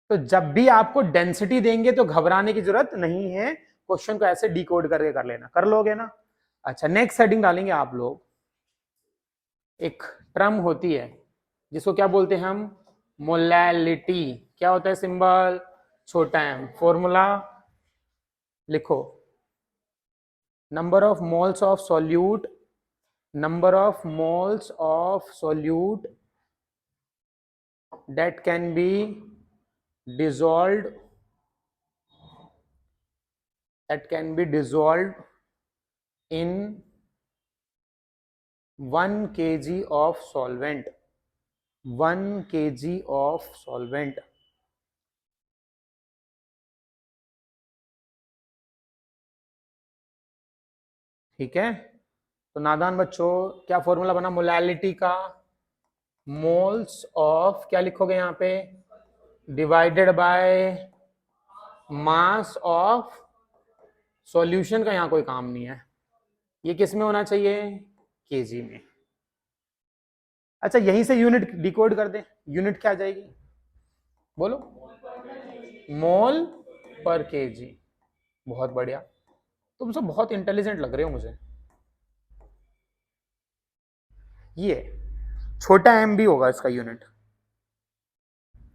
तो जब भी आपको डेंसिटी देंगे तो घबराने की जरूरत नहीं है, क्वेश्चन को ऐसे डिकोड करके कर लेना, कर लोगे ना। अच्छा, नेक्स्ट हेडिंग डालेंगे आप लोग। एक टर्म होती है जिसको क्या बोलते हैं हम, मोलैलिटी। क्या होता है सिंबल, छोटा एम। फॉर्मूला लिखो, number of moles of solute, number of moles of solute that can be dissolved, in 1 kg of solvent. 1 kg of solvent. ठीक है, तो नादान बच्चों क्या फॉर्मूला बना मोलैलिटी का, मोल्स ऑफ, क्या लिखोगे यहां पे, divided by mass of solution. का यहां कोई काम नहीं है, ये किस में होना चाहिए, केजी में। अच्छा, यहीं से यूनिट डिकोड कर दे, यूनिट क्या आ जाएगी, बोलो, मोल पर केजी। बहुत बढ़िया, तुम सब बहुत इंटेलिजेंट लग रहे हो मुझे। ये छोटा एम भी होगा इसका यूनिट।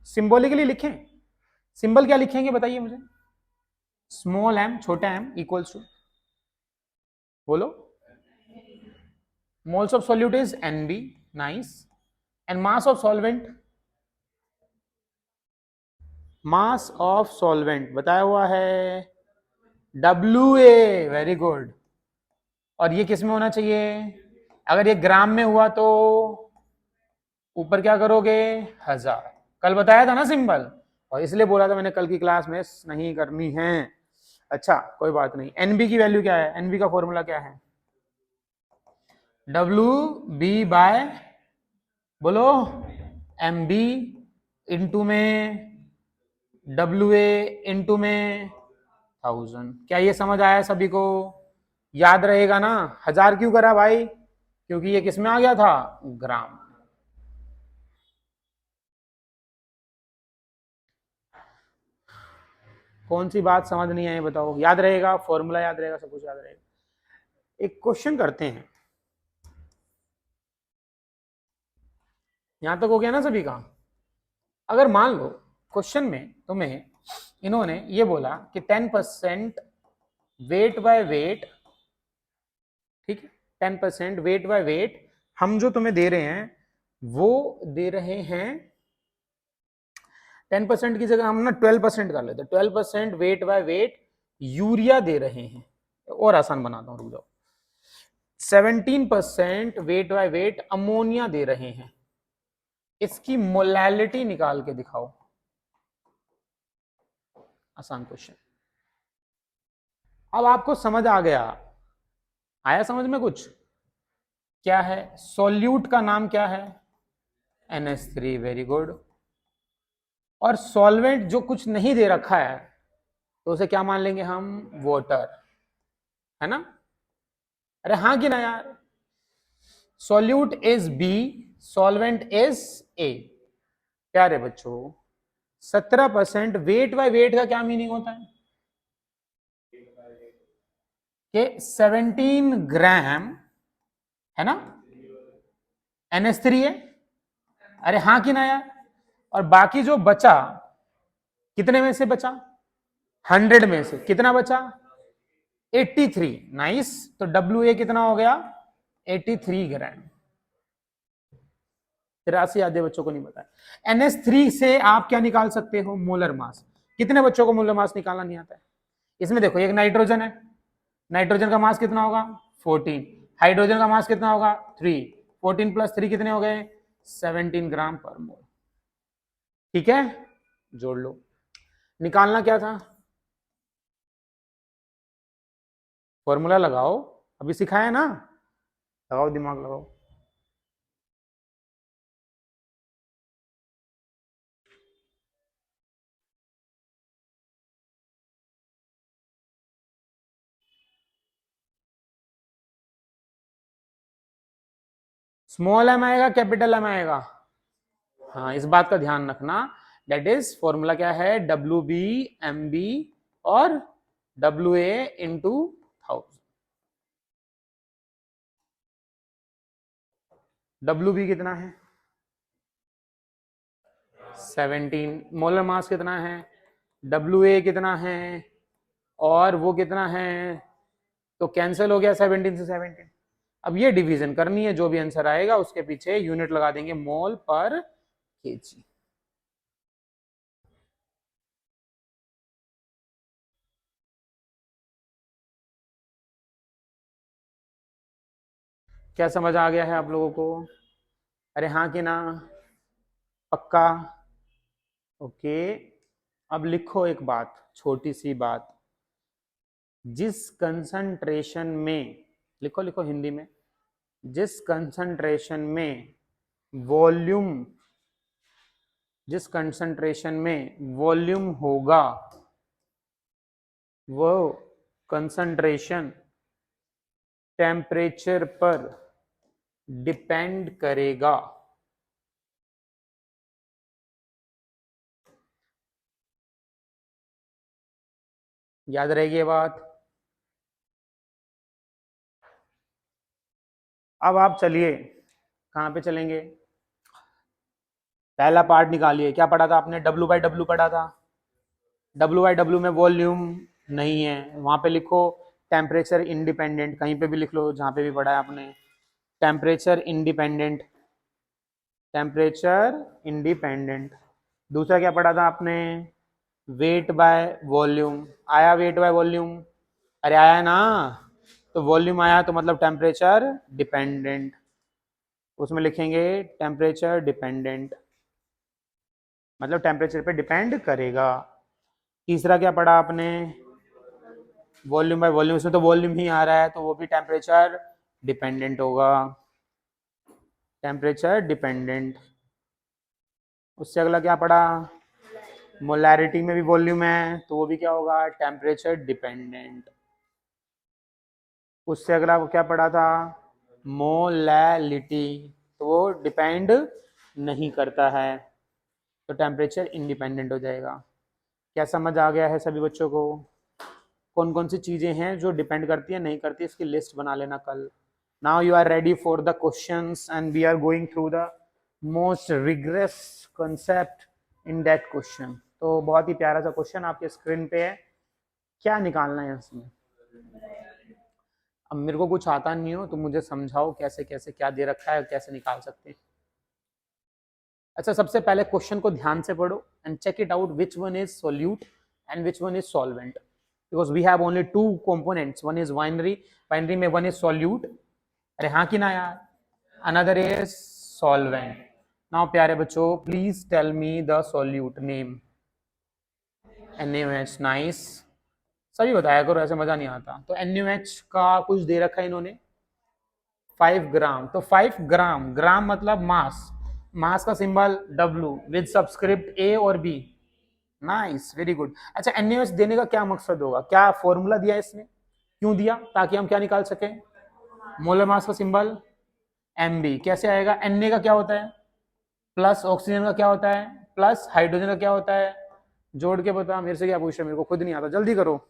सिंबॉलिकली लिखें, सिंबल क्या लिखेंगे बताइए मुझे, स्मॉल एम, छोटा एम इक्वल्स टू, बोलो, moles of solute is n B, nice, and mass of solvent, mass of solvent बताया हुआ है डब्ल्यू ए, वेरी गुड। और ये किस में होना चाहिए, अगर ये ग्राम में हुआ तो ऊपर क्या करोगे, 1000। कल बताया था ना सिंबल, और इसलिए बोला था मैंने कल की क्लास में नहीं करनी है। अच्छा कोई बात नहीं, एनबी की वैल्यू क्या है, एनबी का फॉर्मूला क्या है, डब्ल्यू बी बाय, बोलो, एम बी इंटू में डब्ल्यू ए इंटू में 1000। क्या ये समझ आया सभी को, याद रहेगा ना। 1000 क्यों करा भाई, क्योंकि ये किस में आ गया था, ग्राम। कौन सी बात समझ नहीं आई बताओ, याद रहेगा, फॉर्मूला याद रहेगा, सब कुछ याद रहेगा। एक क्वेश्चन करते हैं, यहां तक हो गया ना सभी का। अगर मान लो क्वेश्चन में तुम्हें इन्होंने ये बोला कि 10% वेट बाय वेट, ठीक है, 10% वेट बाय वेट हम जो तुम्हें दे रहे हैं वो दे रहे हैं 10% की जगह हम ना 12% कर लेते, 12% वेट बाय वेट यूरिया दे रहे हैं, और आसान बनाता हूं, रुक जाओ। 17% वेट बाय वेट अमोनिया दे रहे हैं, इसकी मोलैलिटी निकाल के दिखाओ। आसान क्वेश्चन। अब आपको समझ आ गया, आया समझ में कुछ, क्या है सॉल्यूट का नाम क्या है, NH3, वेरी गुड। और सॉल्वेंट जो कुछ नहीं दे रखा है तो उसे क्या मान लेंगे हम, वाटर, है ना। अरे हाँ कि ना यार, solute is B, solvent is A. प्यारे बच्चों, 17% वेट बाय वेट का क्या मीनिंग होता है, कि 17 ग्राम, है ना, NH3 है। अरे हाँ कि ना यार, और बाकी जो बचा, कितने में से बचा, 100 में से कितना बचा, 83, नाइस। तो WA कितना हो गया, 83 ग्राम। 83 आधे बच्चों को नहीं पता है। NH3 से आप क्या निकाल सकते हो, मोलर मास। कितने बच्चों को मोलर मास निकालना नहीं आता है, इसमें देखो एक नाइट्रोजन है, नाइट्रोजन का मास कितना होगा, 14, हाइड्रोजन का मास कितना होगा, 3, 14 प्लस 3 कितने हो गए, 17 ग्राम पर मोल। ठीक है, जोड़ लो। निकालना क्या था, फॉर्मूला लगाओ, अभी सिखाया ना, लगाओ दिमाग लगाओ। स्मॉल एम आएगा कैपिटल एम आएगा? हाँ, इस बात का ध्यान रखना। दैट इज फॉर्मूला क्या है, डब्ल्यू बी एम बी और डब्ल्यू ए इंटू 1000। डब्ल्यू बी कितना है? 17। मोलर मास कितना है? डब्ल्यू ए कितना है और वो कितना है? तो कैंसिल हो गया 17 से 17। अब ये डिवीजन करनी है, जो भी आंसर आएगा उसके पीछे यूनिट लगा देंगे, मोल पर केजी। क्या समझ आ गया है आप लोगों को? अरे हाँ कि ना? पक्का? ओके। अब लिखो एक बात, छोटी सी बात। जिस कंसंट्रेशन में, लिखो लिखो हिंदी में, जिस कंसंट्रेशन में वॉल्यूम, जिस कंसंट्रेशन में वॉल्यूम होगा वो कंसंट्रेशन टेम्परेचर पर डिपेंड करेगा। याद रहेगी ये बात? अब आप चलिए, कहां पे चलेंगे? पहला पार्ट निकालिए। क्या पढ़ा था आपने? डब्ल्यू बाई डब्ल्यू पढ़ा था। डब्ल्यू बाई डब्ल्यू में वॉल्यूम नहीं है, वहां पे लिखो टेम्परेचर इंडिपेंडेंट, कहीं पे भी लिख लो जहां पे भी पढ़ा है आपने। Temperature independent, temperature independent. दूसरा क्या पढ़ा था आपने? Wait by volume. आया वेट बाय वॉल्यूम? अरे आया ना? तो वॉल्यूम आया तो मतलब टेम्परेचर डिपेंडेंट, उसमें लिखेंगे टेम्परेचर डिपेंडेंट, मतलब टेम्परेचर पे डिपेंड करेगा। तीसरा क्या पढ़ा आपने? वॉल्यूम बाय वॉल्यूम, इसमें तो वॉल्यूम ही आ रहा है तो वो भी टेम्परेचर डिपेंडेंट होगा, टेम्परेचर डिपेंडेंट। उससे अगला क्या पढ़ा? मोलैरिटी में भी वॉल्यूम है तो वो भी क्या होगा? Temperature dependent. उससे अगला वो क्या पढ़ा था? मोलैलिटी, तो वो डिपेंड नहीं करता है, तो टेम्परेचर इंडिपेंडेंट हो जाएगा। क्या समझ आ गया है सभी बच्चों को? कौन कौन सी चीजें हैं जो डिपेंड करती है नहीं करती, इसकी लिस्ट बना लेना कल। Now you are ready for the questions and we are going through the most rigorous concept in that question. तो बहुत ही प्यारा सा क्वेश्चन आपके स्क्रीन पे है, क्या निकालना है इसमें? अब मेरे को कुछ आता नहीं हो तो मुझे समझाओ कैसे कैसे क्या दे रखा है, कैसे निकाल सकते हैं। अच्छा, सबसे पहले क्वेश्चन को ध्यान से पढ़ो and check it out which one is solute and which one is solvent, because we have only two components, one is binary, binary में वन इज सॉल्यूट, अरे हाँ कि ना यार, अनदर इज सॉल्वेंट। नाउ प्यारे बच्चों please tell me the solute name. NaOH, nice, सभी बताया करो, ऐसे मजा नहीं आता। तो NaOH का कुछ दे रखा है इन्होंने 5 ग्राम, तो 5 ग्राम, ग्राम मतलब मास, मास का symbol W with subscript A और B। Nice, very good. अच्छा, NaOH देने का क्या मकसद होगा, क्या फॉर्मूला दिया इसने, क्यों दिया? ताकि हम क्या निकाल सके? मोलर मास का सिंबल Mb। कैसे आएगा? Na का क्या होता है? प्लस ऑक्सीजन का क्या होता है? प्लस हाइड्रोजन का क्या होता है? जोड़ के बता, मेरे से क्या पूछ रहे, मेरे को खुद नहीं आता, जल्दी करो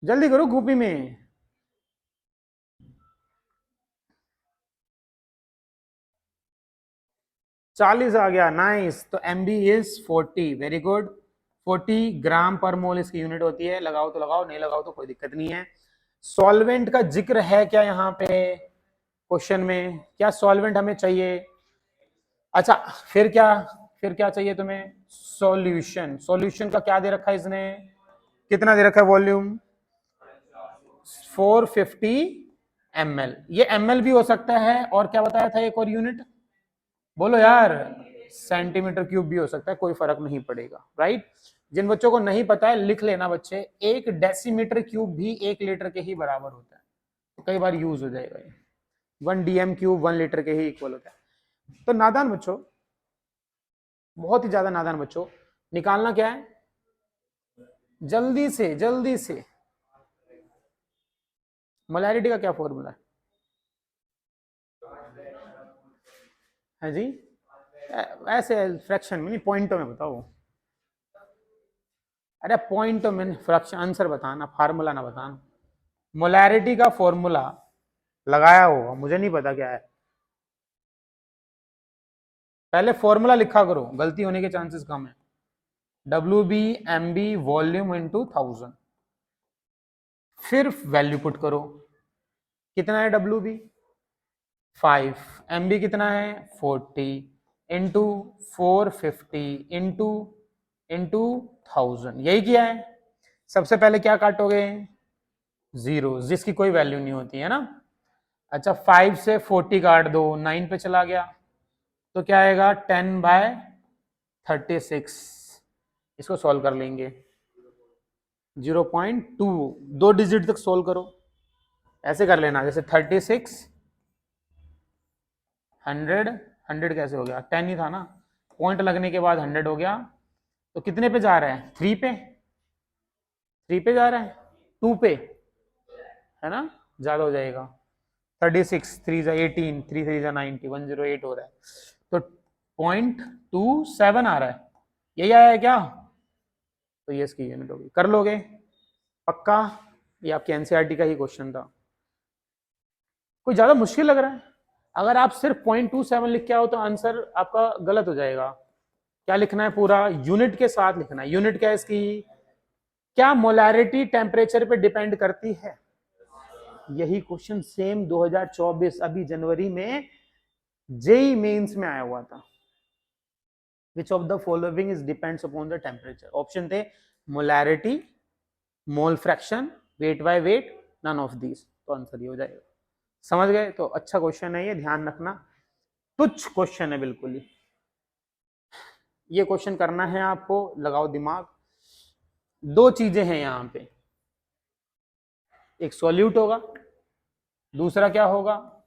जल्दी करो कॉपी में। चालीस आ गया, नाइस। तो Mb इज 40, वेरी गुड। 40 ग्राम पर मोल इसकी यूनिट होती है, लगाओ तो लगाओ, नहीं लगाओ तो कोई दिक्कत नहीं है। सॉल्वेंट का जिक्र है क्या यहाँ पे क्वेश्चन में? क्या सॉल्वेंट हमें चाहिए? अच्छा, फिर क्या, फिर क्या चाहिए तुम्हें? सॉल्यूशन। सॉल्यूशन का क्या दे रखा है इसने, कितना दे रखा है वॉल्यूम? 450 ml। ये ml भी हो सकता है, और क्या बताया था एक और यूनिट, बोलो यार, सेंटीमीटर क्यूब भी हो सकता है, कोई फर्क नहीं पड़ेगा, राइट। जिन बच्चों को नहीं पता है लिख लेना बच्चे, एक डेसीमीटर क्यूब भी 1 लीटर के ही बराबर होता है, तो कई बार यूज हो जाएगा ये। 1 DM क्यूब 1 लीटर के ही इक्वल होता है। तो नादान बच्चों, बहुत ही ज्यादा नादान बच्चों, निकालना क्या है, जल्दी से जल्दी से, मोलैरिटी का क्या फॉर्मूला है? है जी, ऐसे फ्रैक्शन में नहीं, पॉइंटों में बताओ। अरे पॉइंटों में फ्रैक्शन, आंसर बताना, फार्मूला ना बताना। मोलैरिटी का फॉर्मूला लगाया होगा, मुझे नहीं पता क्या है। पहले फॉर्मूला लिखा करो, गलती होने के चांसेस कम है। W B M B volume into 1000, फिर वैल्यू पुट करो। कितना है डब्ल्यू बी 5, एम बी कितना है 40, इंटू 450 इंटू इंटू 1000, यही किया है। सबसे पहले क्या काटोगे, जीरो, जिसकी कोई वैल्यू नहीं होती है ना। अच्छा 5 से 40 काट दो, 9 पे चला गया, तो क्या आएगा 10/36। इसको सॉल्व कर लेंगे, 0.2, 2 डिजिट तक सॉल्व करो। ऐसे कर लेना, जैसे 36, 100, 100 कैसे हो गया, 10 ही था ना, पॉइंट लगने के बाद 100 हो गया। तो कितने पे जा रहा है, 3 पे, 3 पे जा रहा है, 2 पे है ना, ज्यादा हो जाएगा। 36, 3 जा 18, 3 3 जा 90, 108 हो रहा है, तो 0.27 आ रहा है, यही आया है क्या? तो ये इसकी यूनिट होगी, कर लोगे पक्का? ये आपके एनसीईआरटी का ही क्वेश्चन था, कोई ज्यादा मुश्किल लग रहा है? अगर आप सिर्फ 0.27 लिख के आओ तो आंसर आपका गलत हो जाएगा। क्या लिखना है, पूरा यूनिट के साथ लिखना है। यूनिट क्या है इसकी, क्या मोलैरिटी टेम्परेचर पे डिपेंड करती है? यही क्वेश्चन सेम 2024 अभी जनवरी में जेई मेंस में आया हुआ था। Which of the following is depends upon the temperature? Option थे molarity, mole fraction, weight by weight, none of these. तो आंसर ये हो जाएगा। समझ गए? तो अच्छा क्वेश्चन है ये, ध्यान रखना, तुच्छ क्वेश्चन है बिल्कुल ही। ये क्वेश्चन करना है आपको, लगाओ दिमाग। दो चीजें हैं यहां पे, एक सॉल्यूट होगा, दूसरा क्या होगा,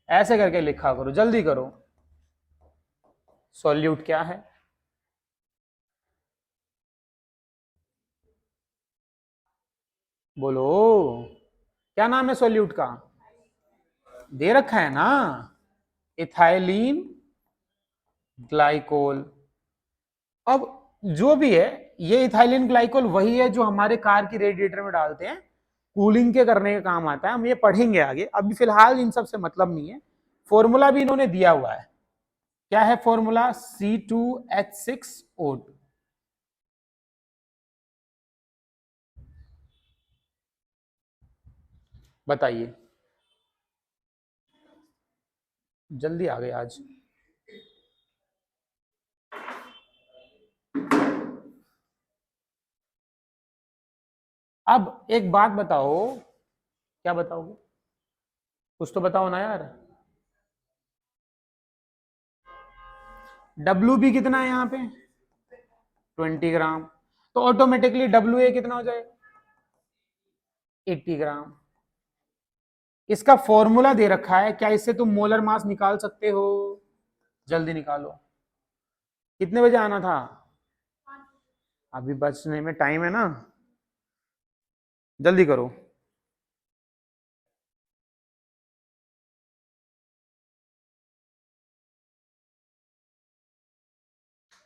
ऐसे करके लिखा करो, जल्दी करो। सॉल्यूट क्या है, बोलो, क्या नाम है सॉल्यूट का? दे रखा है ना, इथाइलिन ग्लाइकोल। अब जो भी है, ये इथाइलिन ग्लाइकोल वही है जो हमारे कार की रेडिएटर में डालते हैं, कूलिंग के करने का काम आता है। हम ये पढ़ेंगे आगे, अभी फिलहाल इन सब से मतलब नहीं है। फॉर्मूला भी इन्होंने दिया हुआ है, क्या है फॉर्मूला, C2H6O2। बताइए, जल्दी आ गए आज। अब एक बात बताओ, क्या बताओगे, कुछ तो बताओ ना यार। डब्ल्यू बी कितना है यहाँ पे, 20 ग्राम, तो ऑटोमेटिकली डब्ल्यू ए कितना हो जाएगा, 80 ग्राम। इसका फॉर्मूला दे रखा है, क्या इससे तुम मोलर मास निकाल सकते हो? जल्दी निकालो। कितने बजे आना था? अभी बचने में टाइम है ना, जल्दी करो।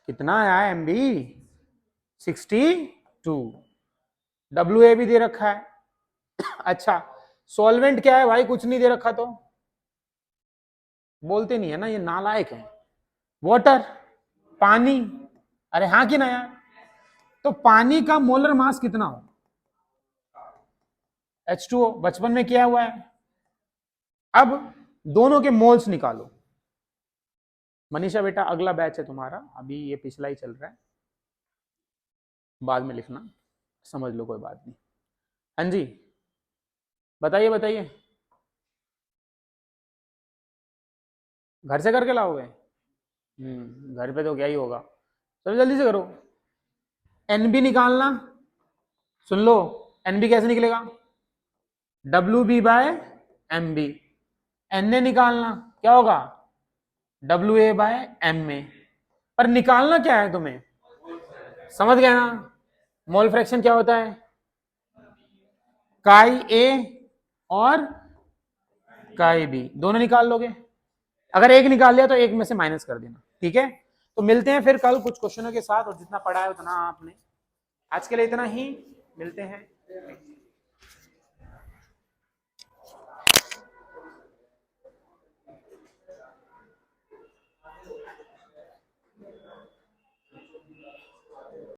कितना आया एम बी, 62। डब्ल्यू ए भी दे रखा है। अच्छा सॉल्वेंट क्या है भाई, कुछ नहीं दे रखा तो बोलते नहीं है ना, ये नालायक है। वाटर, पानी, अरे हाँ कि ना यार, तो पानी का मोलर मास कितना हो, H2O, बचपन में किया हुआ है। अब दोनों के मोल्स निकालो। मनीषा बेटा अगला बैच है तुम्हारा, अभी ये पिछला ही चल रहा है, बाद में लिखना, समझ लो कोई बात नहीं। हाँ जी बताइए बताइए, घर से करके लाओगे? घर पे तो क्या ही होगा, चलो जल्दी से करो। एनबी निकालना, सुन लो, एनबी कैसे निकलेगा, W B by M B. N A निकालना क्या होगा, W A by M A. पर निकालना क्या है तुम्हें, समझ गए ना? मोल फ्रैक्शन क्या होता है, काई ए और काई बी, दोनों निकाल लोगे। अगर एक निकाल लिया तो एक में से माइनस कर देना, ठीक है। तो मिलते हैं फिर कल कुछ क्वेश्चनों के साथ, और जितना पढ़ा है उतना आपने, आज के लिए इतना ही, मिलते हैं।